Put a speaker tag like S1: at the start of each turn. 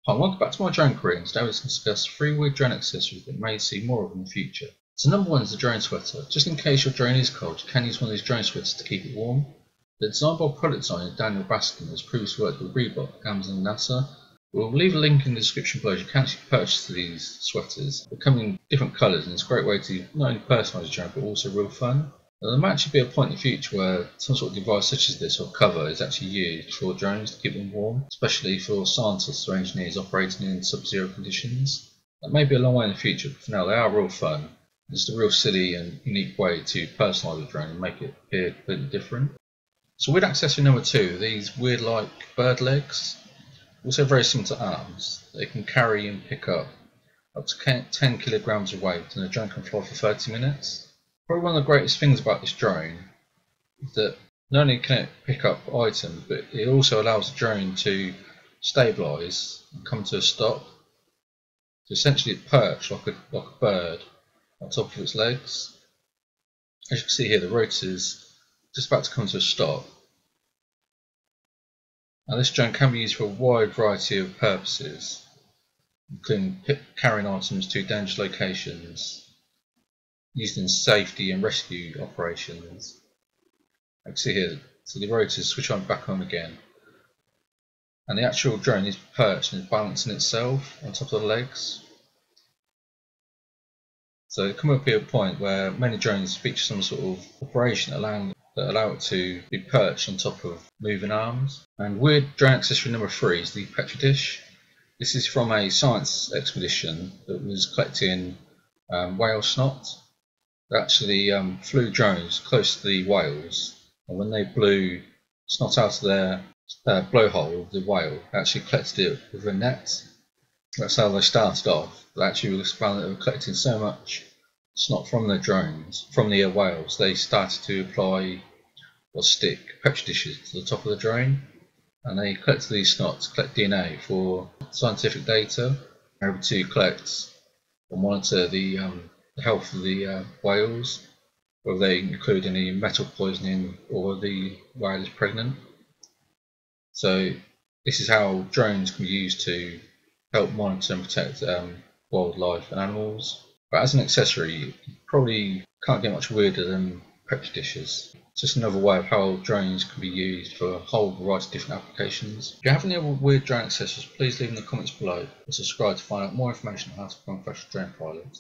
S1: Hi, welcome back to my drone career, and today we're going to discuss 3 weird drone accessories that you may see more of in the future. So number 1 is the drone sweater. Just in case your drone is cold, you can use one of these drone sweaters to keep it warm. They're designed by product designer Daniel Baskin, who has previously worked with Reebok, Amazon and NASA. We'll leave a link in the description below. You can actually purchase these sweaters. They come in different colours, and it's a great way to not only personalise your drone but also real fun. Now, there might actually be a point in the future where some sort of device such as this or cover is actually used for drones to keep them warm, especially for scientists or engineers operating in sub-zero conditions. That may be a long way in the future, but for now they are real fun. It's a real silly and unique way to personalise a drone and make it appear completely different. So weird accessory number 2, these weird like bird legs, also very similar to arms. They can carry and pick up to 10 kilograms of weight, and the drone can fly for 30 minutes. Probably one of the greatest things about this drone is that not only can it pick up items, but it also allows the drone to stabilise and come to a stop. So essentially it perch like a bird on top of its legs. As you can see here, the rotor is just about to come to a stop. Now this drone can be used for a wide variety of purposes, including carrying items to dangerous locations, used in safety and rescue operations. You can see here, so the rotors switch on back on again, and the actual drone is perched and is balancing itself on top of the legs. So there can be a point where many drones feature some sort of operation that allow it to be perched on top of moving arms. And weird drone accessory number 3 is the Petri Dish. This is from a science expedition that was collecting whale snot. They actually flew drones close to the whales, and when they blew snot out of their blowhole of the whale, they actually collected it with a net. That's how they started off. They actually found that they were collecting so much snot from their drones, from the whales, they started to apply or stick Petri dishes to the top of the drone, and they collected these snot to collect DNA for scientific data. They were able to collect or monitor the health of the whales, whether they include any metal poisoning or the whale is pregnant. So this is how drones can be used to help monitor and protect wildlife and animals. But as an accessory, you probably can't get much weirder than Petri dishes. It's just another way of how drones can be used for a whole variety of different applications. If you have any other weird drone accessories, please leave in the comments below, and subscribe to find out more information on how to become a professional drone pilot.